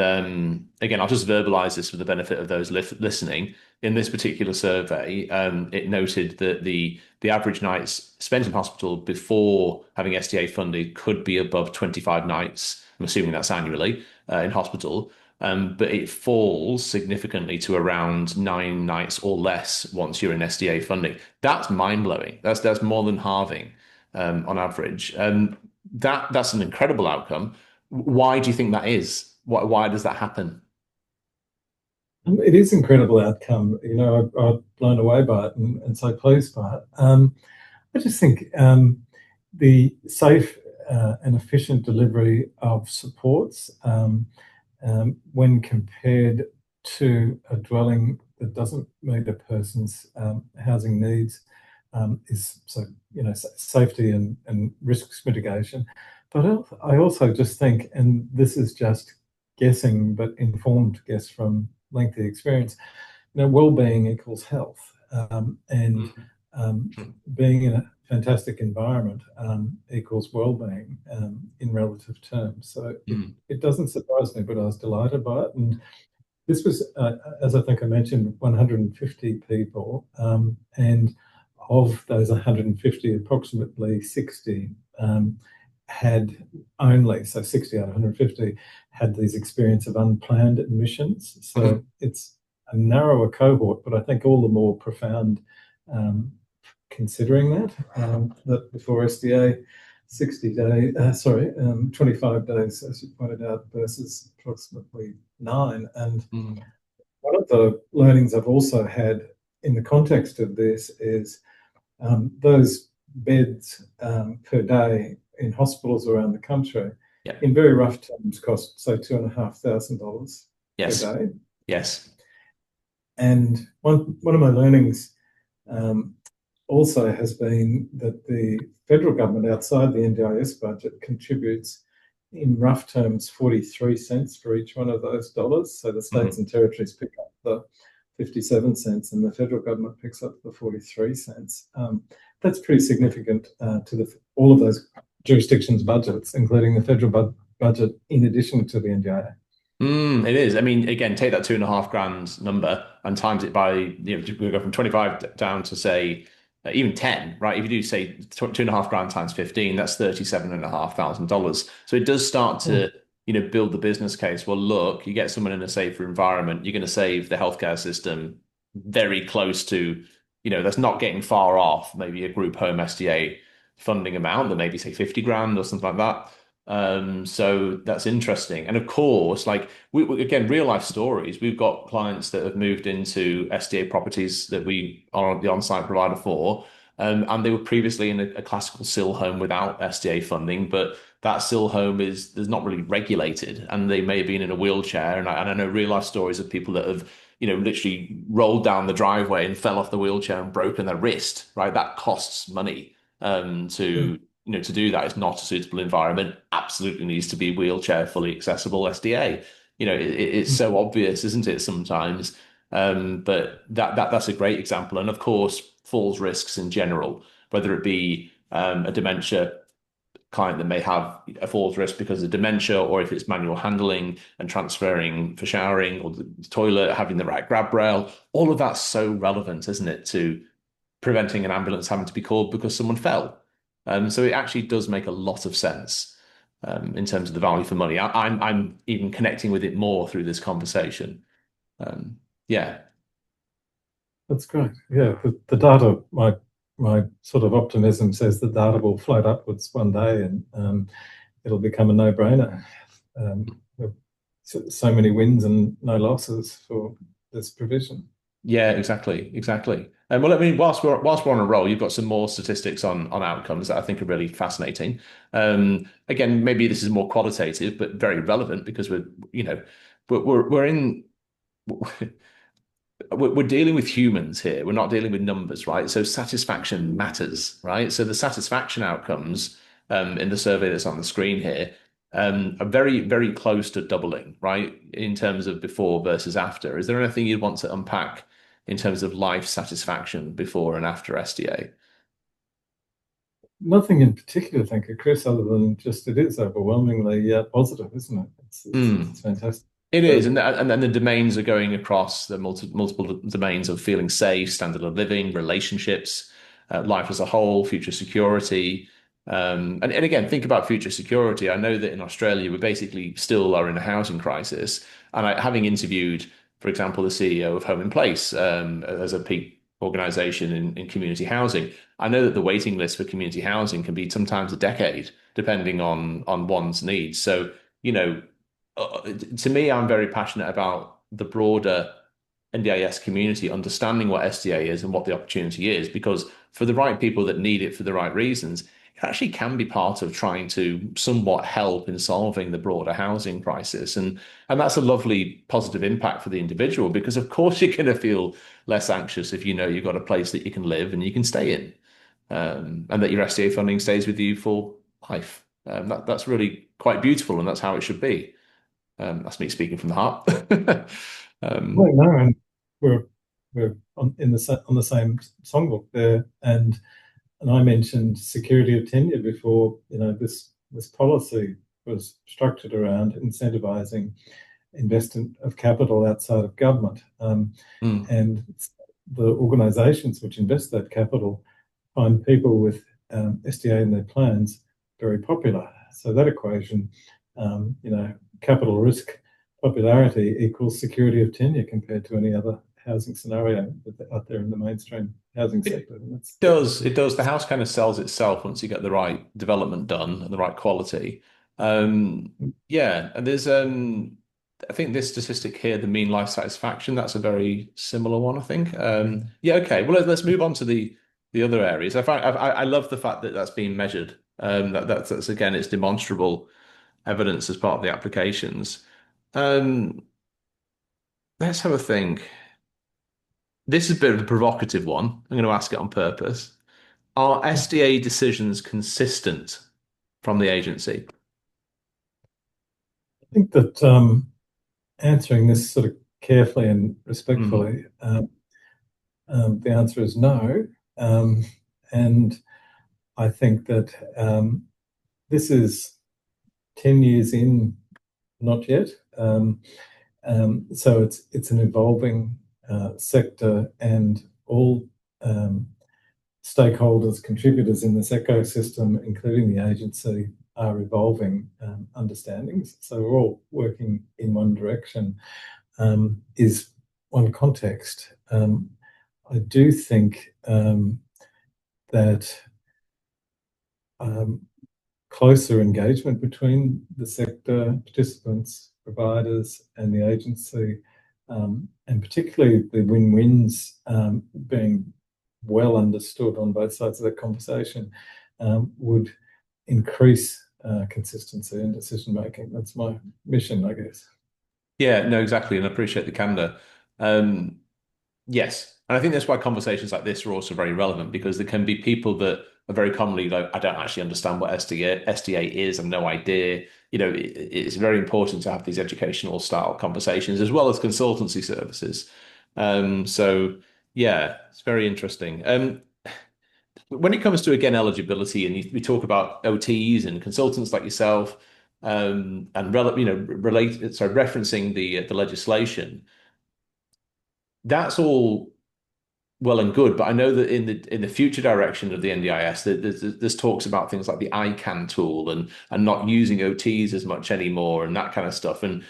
again, I'll just verbalize this for the benefit of those listening. In this particular survey, it noted that the average nights spent in hospital before having SDA funding could be above 25 nights. I'm assuming that's annually in hospital. But it falls significantly to around 9 nights or less once you're in SDA funding. That's mind-blowing. That's more than halving on average. That's an incredible outcome. Why do you think that is? Why does that happen? It is an incredible outcome. I'm blown away by it and so pleased by it. I just think the safe and efficient delivery of supports when compared to a dwelling that doesn't meet a person's housing needs is safety and risks mitigation. But I also just think, and this is just guessing, but informed guess from lengthy experience, well-being equals health, and being in a fantastic environment equals well-being in relative terms. So it doesn't surprise me, but I was delighted by it. And this was, as I think I mentioned, 150 people, and of those 150, approximately 60 had only, so 60 out of 150 had these experience of unplanned admissions. So it's a narrower cohort, but I think all the more profound considering that before SDA 25 days, as you pointed out, versus approximately 9. And one of the learnings I've also had in the context of this is those beds per day in hospitals around the country, in very rough terms, cost, say, $2,500 per day. Yes. And one of my learnings also has been that the federal government outside the NDIS budget contributes in rough terms 43 cents for each one of those dollars. So the states and territories pick up the 57 cents and the federal government picks up the 43 cents. That's pretty significant to all of those jurisdictions' budgets, including the federal budget in addition to the NDIA. It is. I mean, again, take that $2,500 number and times it by, we go from 25 down to say even 10, right? If you do say $2,500 times 15, that's $37,500. So it does start to build the business case. Well, look, you get someone in a safer environment, you're going to save the healthcare system very close to, that's not getting far off maybe a group home SDA funding amount that maybe say 50 grand or something like that. So that's interesting. And of course, like again, real life stories, we've got clients that have moved into SDA properties that we are the on-site provider for. And they were previously in a classical SIL home without SDA funding, but that SIL home is not really regulated, and they may have been in a wheelchair. And I know real life stories of people that have, literally rolled down the driveway and fell off the wheelchair and broken their wrist, right? That costs money Yeah. to do that. It's not a suitable environment. Absolutely needs to be wheelchair fully accessible SDA. It's Mm. so obvious, isn't it, sometimes? But that's a great example. And of course, falls risks in general, whether it be a dementia client that may have a falls risk because of dementia, or if it's manual handling and transferring for showering, or the toilet, having the right grab rail, all of that's so relevant, isn't it, to preventing an ambulance having to be called because someone fell. So it actually does make a lot of sense in terms of the value for money. I'm even connecting with it more through this conversation. Um, yeah, That's great. Yeah, the data, my sort of optimism says the data will float upwards one day, and it'll become a no-brainer. There are so many wins and no losses for this provision. yeah, exactly. And well, I mean, whilst we're on a roll, you've got some more statistics on outcomes that I think are really fascinating. Again, maybe this is more qualitative, but very relevant because we're in we're dealing with humans here. We're not dealing with numbers, right? So satisfaction matters, right? So the satisfaction outcomes in the survey that's on the screen here are very, very close to doubling, right? In terms of before versus after. Is there anything you'd want to unpack in terms of life satisfaction before and after SDA? Nothing in particular, thank you, Chris, other than just it is overwhelmingly positive, isn't it? It's fantastic. It is, So, and then the domains are going across the multiple domains of feeling safe, standard of living, relationships, life as a whole, future security. And again, think about future security. I know that in Australia, we basically still are in a housing crisis. And having interviewed, for example, the CEO of Home in Place as a peak organization in community housing, I know that the waiting list for community housing can be sometimes a decade, depending on one's needs. So, you know, to me, I'm very passionate about the broader NDIS community understanding what SDA is and what the opportunity is, because for the right people that need it for the right reasons, it actually can be part of trying to somewhat help in solving the broader housing crisis. And that's a lovely positive impact for the individual, because of course you're going to feel less anxious if you know you've got a place that you can live and you can stay in, and that your SDA funding stays with you for life. That's really quite beautiful, and that's how it should be. That's me speaking from the heart. no, um, no, and we're on the same songbook there, and I mentioned security of tenure before. This policy was structured around incentivizing investment of capital outside of government, mm, and the organisations which invest that capital find people with SDA in their plans very popular. So that equation, capital risk popularity equals security of tenure compared to any other housing scenario out there in the mainstream housing it sector. And that's does. It does. The house kind of sells itself once you get the right development done and the right quality. Yeah, and there's I think this statistic here, the mean life satisfaction, that's a very similar one, I think. Yeah, okay. Well, let's move on to the other areas. I love the fact that that's being measured. That's again, it's demonstrable evidence as part of the applications. Um, let's have a think. This is a bit of a provocative one. I'm going to ask it on purpose. Are SDA decisions consistent from the agency? I think that answering this sort of carefully and Mm, respectfully, the answer is no. And I think that this is 10 years in, not yet. So it's an evolving sector, and all stakeholders, contributors in this ecosystem, including the agency, are evolving understandings. So we're all working in one direction, is one context. I do think that closer engagement between the sector, participants, providers, and the agency, and particularly the win-wins being well understood on both sides of that conversation, would increase consistency in decision making. That's my mission, I guess. Yeah, no, exactly. And I appreciate the candor. Yes. And I think that's why conversations like this are also very relevant, because there can be people that are very commonly like, I don't actually understand what SDA is. I've no idea. It's very important to have these educational style conversations as well as consultancy services. So yeah, it's very interesting. When it comes to, again, eligibility, and we talk about OTs and consultants like yourself, and referencing the legislation, that's all well and good, but I know that in the future direction of the NDIS, there's talks about things like the ICANN tool and not using OTs as much anymore and that kind of stuff. And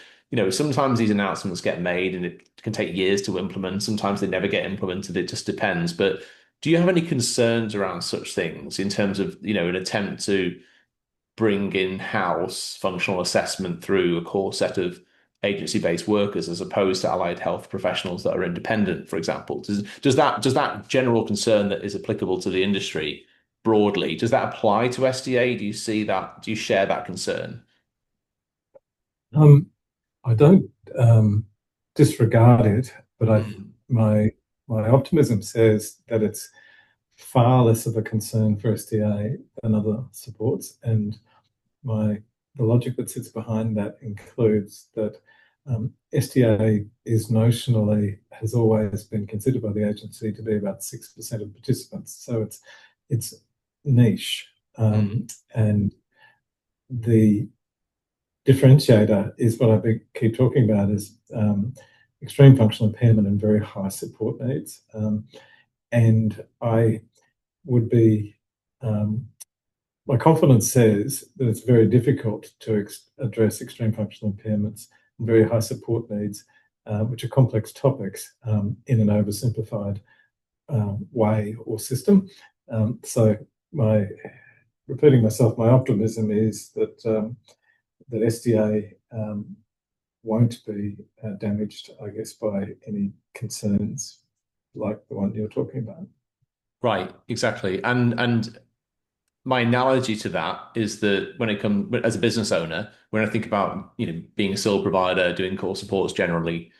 sometimes these announcements get made and it can take years to implement. Sometimes they never get implemented. It just depends. But do you have any concerns around such things in terms of an attempt to bring in-house functional assessment through a core set of agency-based workers as opposed to allied health professionals that are independent, for example? Does that general concern that is applicable to the industry broadly, does that apply to SDA? Do you see that? Do you share that concern? I don't disregard it, but Mm. my optimism says that it's far less of a concern for SDA than other supports, and the logic that sits behind that includes that SDA has always been considered by the agency to be about 6% of participants, so it's niche, and the differentiator is what I keep talking about is extreme functional impairment and very high support needs. And I would be, my confidence says that it's very difficult to address extreme functional impairments and very high support needs, which are complex topics, in an oversimplified way or system. So repeating myself, my optimism is that that SDA won't be damaged, I guess, by any concerns like the one you're talking about. Right, exactly. And my analogy to that is that when it comes as a business owner, when I think about being a sole provider, doing core supports generally,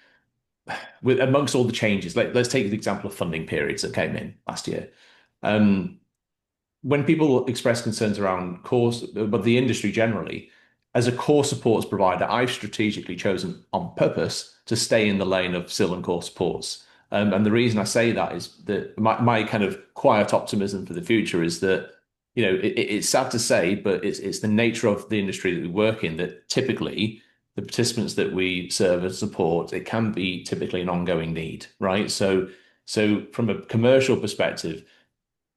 with amongst all the changes, let's take the example of funding periods that came in last year. When people express concerns around course, but the industry generally, as a core supports provider, I've strategically chosen on purpose to stay in the lane of SIL and core supports. And the reason I say that is that my kind of quiet optimism for the future is that, it's sad to say, but it's the nature of the industry that we work in that typically the participants that we serve and support, it can be typically an ongoing need, right? So from a commercial perspective,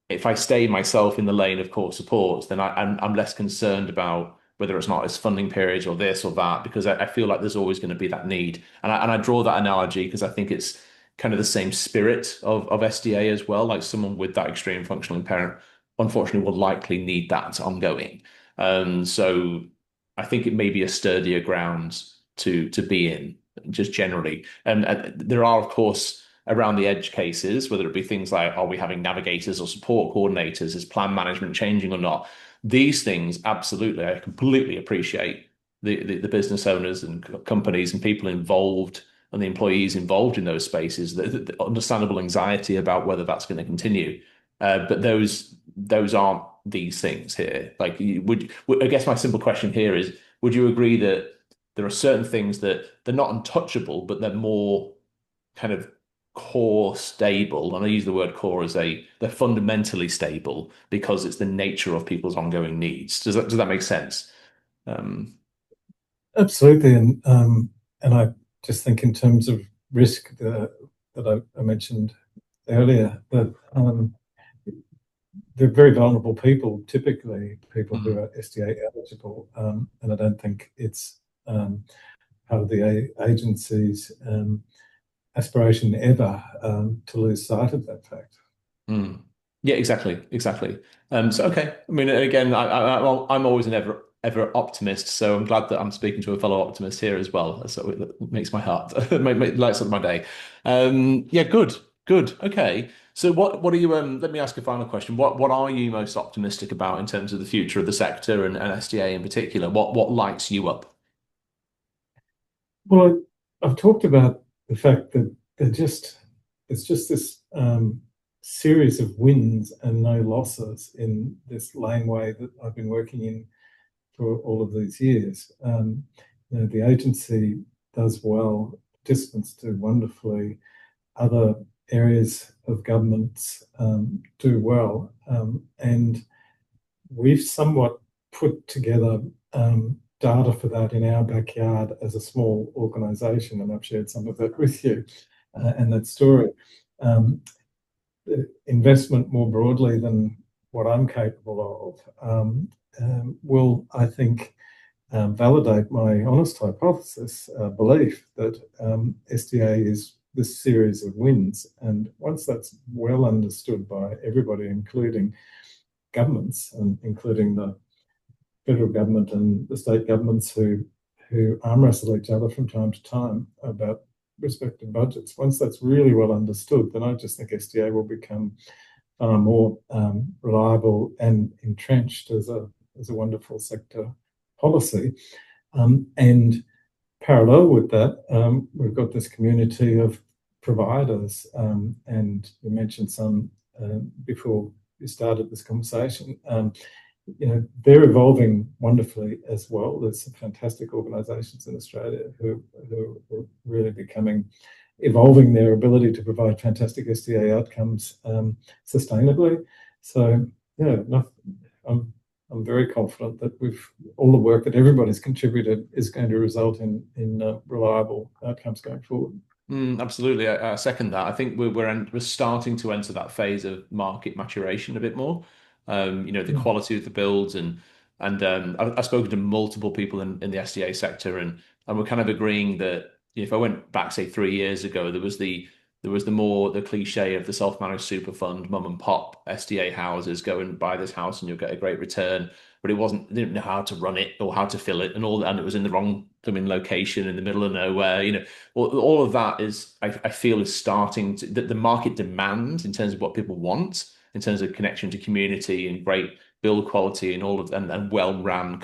if I stay myself in the lane of core supports, then I'm less concerned about whether it's not as funding periods or this or that, because I feel like there's always going to be that need. And I draw that analogy because I think it's kind of the same spirit of SDA as well. Like someone with that extreme functional impairment, unfortunately, will likely need that ongoing. So I think it may be a sturdier ground to be in, just generally. And there are, of course, around the edge cases, whether it be things like, are we having navigators or support coordinators? Is plan management changing or not? These things, absolutely, I completely appreciate the business owners and companies and people involved and the employees involved in those spaces, the understandable anxiety about whether that's going to continue. But those aren't these things here. Like, I guess my simple question here is, would you agree that there are certain things that they're not untouchable, but they're more kind of core stable, and I use the word core as they're fundamentally stable because it's the nature of people's ongoing needs. Does that make sense? Absolutely, and I just think in terms of risk that I mentioned earlier, that they're very vulnerable people, typically people who Mm. are SDA eligible, and I don't think it's part of the agency's aspiration ever to lose sight of that fact. Mm. Yeah, exactly. So okay, I mean, again, I'm always an ever optimist, so I'm glad that I'm speaking to a fellow optimist here as well. So it makes my heart, lights up my day. Yeah, good. Okay, so what are you? Let me ask a final question. What are you most optimistic about in terms of the future of the sector and SDA in particular? What lights you up? Well, I've talked about the fact that it's just this series of wins and no losses in this laneway that I've been working in for all of these years. The agency does well, participants do wonderfully, other areas of governments do well, and we've somewhat put together data for that in our backyard as a small organisation, and I've shared some of that with you and that story. Um, Investment more broadly than what I'm capable of will, I think, validate my honest hypothesis, belief that SDA is this series of wins. And once that's well understood by everybody, including governments and including the federal government and the state governments who arm wrestle each other from time to time about respective budgets. Once that's really well understood, then I just think SDA will become far more reliable and entrenched as a wonderful sector policy. And parallel with that, we've got this community of providers, and you mentioned some before we started this conversation. They're evolving wonderfully as well. There's some fantastic organisations in Australia who are really evolving their ability to provide fantastic SDA outcomes sustainably. So yeah, I'm very confident that all the work that everybody's contributed is going to result in reliable outcomes going forward. Absolutely, I second that. I think we're starting to enter that phase of market maturation a bit more. The Mm. quality of the builds and I've spoken to multiple people in the SDA sector and we're kind of agreeing that if I went back say 3 years ago, there was the cliche of the self-managed super fund, mum and pop SDA houses, go and buy this house and you'll get a great return. But they didn't know how to run it or how to fill it and all that, and it was in the wrong location in the middle of nowhere. All of that I feel is starting to the market demand in terms of what people want, in terms of connection to community and great build quality and all of and well run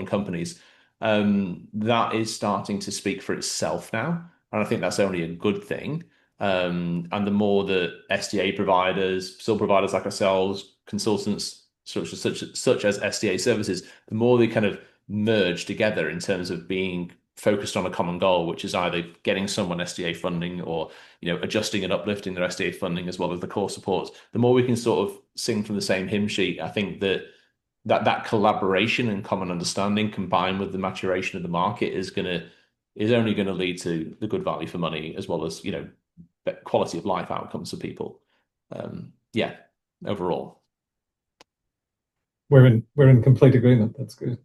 companies. That is starting to speak for itself now, and I think that's only a good thing. And the more that SDA providers, still providers like ourselves, consultants such as SDA services, the more they kind of merge together in terms of being focused on a common goal, which is either getting someone SDA funding or adjusting and uplifting their SDA funding as well as the core supports. The more we can sort of sing from the same hymn sheet, I think that collaboration and common understanding combined with the maturation of the market is only going to lead to the good value for money as well as quality of life outcomes for people. Yeah, overall. We're in complete agreement. That's good.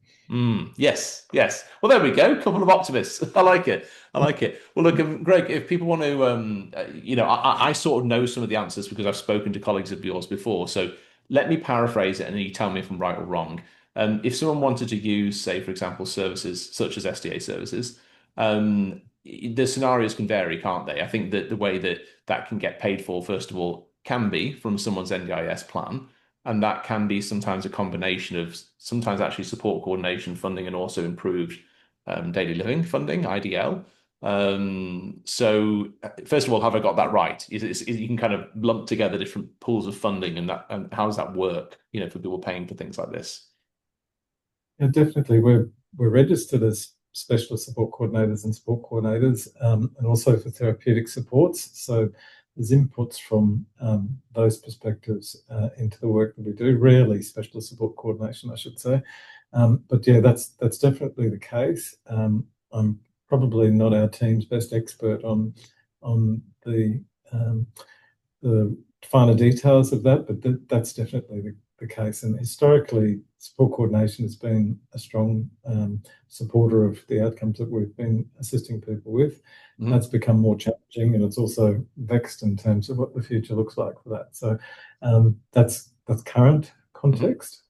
Yes. Well, there we go. Couple of optimists. I like it. Well, look, Greg, if people want to, I sort of know some of the answers because I've spoken to colleagues of yours before. So let me paraphrase it and then you tell me if I'm right or wrong. If someone wanted to use, say, for example, services such as SDA services, the scenarios can vary, can't they? I think that the way that can get paid for, first of all, can be from someone's NDIS plan. And that can be sometimes a combination of sometimes actually support coordination funding and also improved daily living funding, IDL. So first of all, have I got that right? You can kind of lump together different pools of funding and how does that work, for people paying for things like this? Yeah, definitely. We're registered as specialist support coordinators and support coordinators, and also for therapeutic supports. So there's inputs from those perspectives into the work that we do. Rarely specialist support coordination, I should say. But yeah, that's definitely the case. I'm probably not our team's best expert on the finer details of that, but that's definitely the case. And historically, support coordination has been a strong supporter of the outcomes that we've been assisting people with. That's become more challenging, and it's also vexed in terms of what the future looks like for that. So that's current context.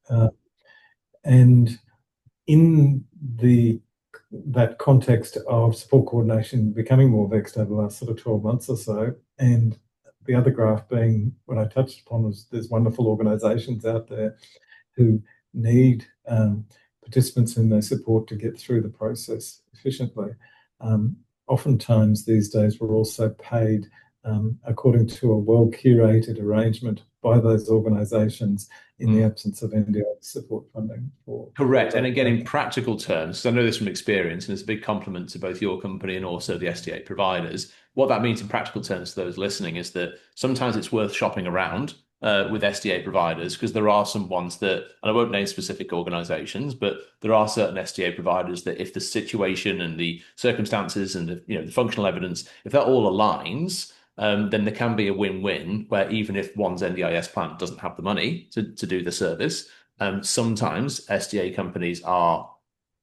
And in that context of support coordination becoming more vexed over the last sort of 12 months or so, and the other graph being what I touched upon was there's wonderful organisations out there who need participants in their support to get through the process efficiently. Oftentimes these days we're also paid according to a well-curated arrangement by those organisations in the absence of NDIS support funding. Correct. And again, in practical terms, because I know this from experience, and it's a big compliment to both your company and also the SDA providers, what that means in practical terms to those listening is that sometimes it's worth shopping around with SDA providers, because there are some ones that, and I won't name specific organisations, but there are certain SDA providers that if the situation and the circumstances and the functional evidence, if that all aligns, then there can be a win-win where even if one's NDIS plan doesn't have the money to do the service, sometimes SDA companies are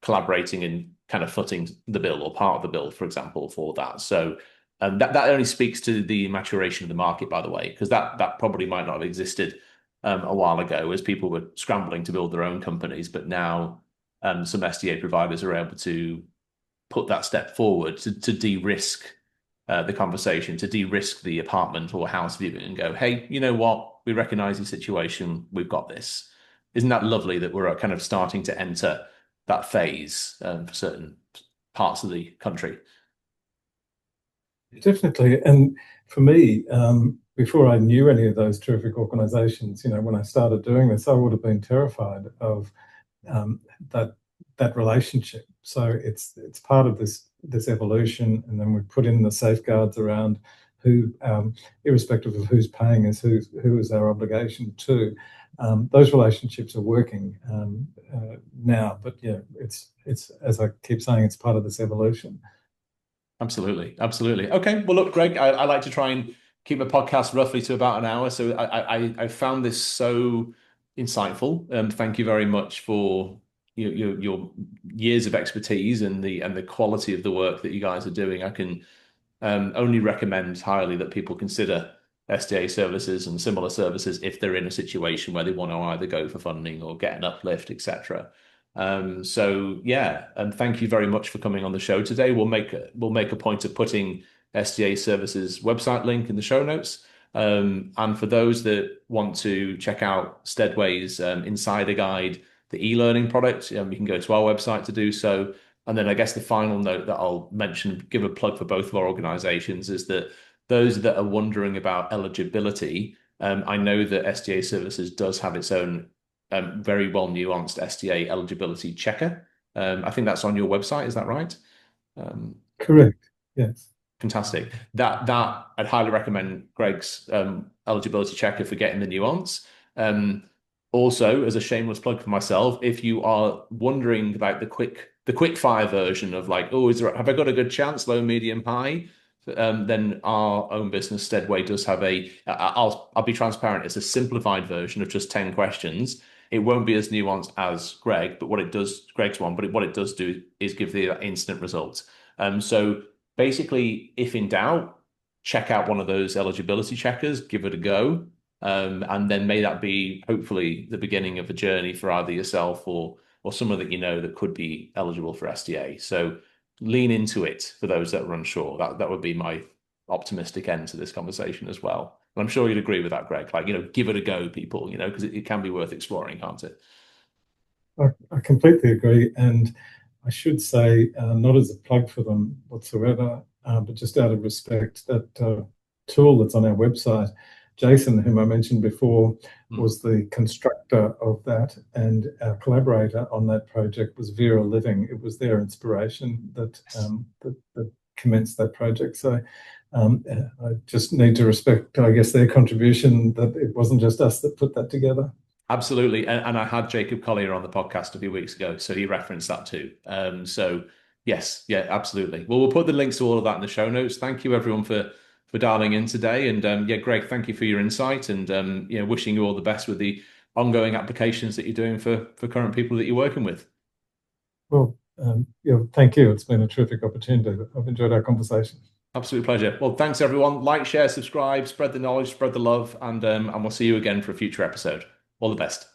collaborating and kind of footing the bill or part of the bill, for example, for that. So that only speaks to the maturation of the market, by the way, because that probably might not have existed a while ago as people were scrambling to build their own companies. But now some SDA providers are able to put that step forward to de-risk the conversation, to de-risk the apartment or house viewing and go, hey, you know what? We recognize the situation. We've got this. Isn't that lovely that we're kind of starting to enter that phase for certain parts of the country? Definitely. And for me, before I knew any of those terrific organisations, when I started doing this, I would have been terrified of that relationship. So it's part of this evolution, and then we put in the safeguards around who, irrespective of who's paying us, who is our obligation to. Those relationships are working now, but yeah, it's as I keep saying, it's part of this evolution. Absolutely. Okay. Well, look, Greg, I like to try and keep a podcast roughly to about an hour. So I found this so insightful. Thank you very much for your years of expertise and the quality of the work that you guys are doing. I can only recommend highly that people consider SDA services and similar services if they're in a situation where they want to either go for funding or get an uplift, etc. So yeah, and thank you very much for coming on the show today. We'll make a point of putting SDA Services website link in the show notes. And for those that want to check out Steadway's Insider Guide, the e-learning product, you can go to our website to do so. And then I guess the final note that I'll mention, give a plug for both of our organizations, is that those that are wondering about eligibility, I know that SDA Services does have its own very well nuanced SDA eligibility checker. I think that's on your website. Is that right? Correct. Yes. Fantastic. That I'd highly recommend Greg's eligibility checker for getting the nuance. Also, as a shameless plug for myself, if you are wondering about the quick fire version of like, oh, have I got a good chance, low, medium, high? Then our own business, Steadway, does have I'll be transparent, it's a simplified version of just 10 questions. It won't be as nuanced as Greg's one, but what it does do is give the instant results. So basically, if in doubt, check out one of those eligibility checkers, give it a go. And then may that be hopefully the beginning of a journey for either yourself or someone that you know that could be eligible for SDA. So lean into it for those that are unsure. That would be my optimistic end to this conversation as well. And I'm sure you'd agree with that, Greg. Like, give it a go, people, because it can be worth exploring, can't it? I completely agree. And I should say, not as a plug for them whatsoever, but just out of respect, that tool that's on our website, Jason, whom I mentioned before, was the constructor of that, and our collaborator on that project was Vera Living. It was their inspiration that commenced that project. So I just need to respect, I guess, their contribution, that it wasn't just us that put that together. Absolutely. And I had Jacob Collier on the podcast a few weeks ago, so he referenced that too. So yes, yeah, absolutely. Well, we'll put the links to all of that in the show notes. Thank you everyone for for dialing in today. And yeah, Greg, thank you for your insight, and wishing you all the best with the ongoing applications that you're doing for current people that you're working with. Well, thank you. It's been a terrific opportunity. I've enjoyed our conversation. Absolute pleasure. Well, thanks everyone. Like, share, subscribe, spread the knowledge, spread the love, and we'll see you again for a future episode. All the best.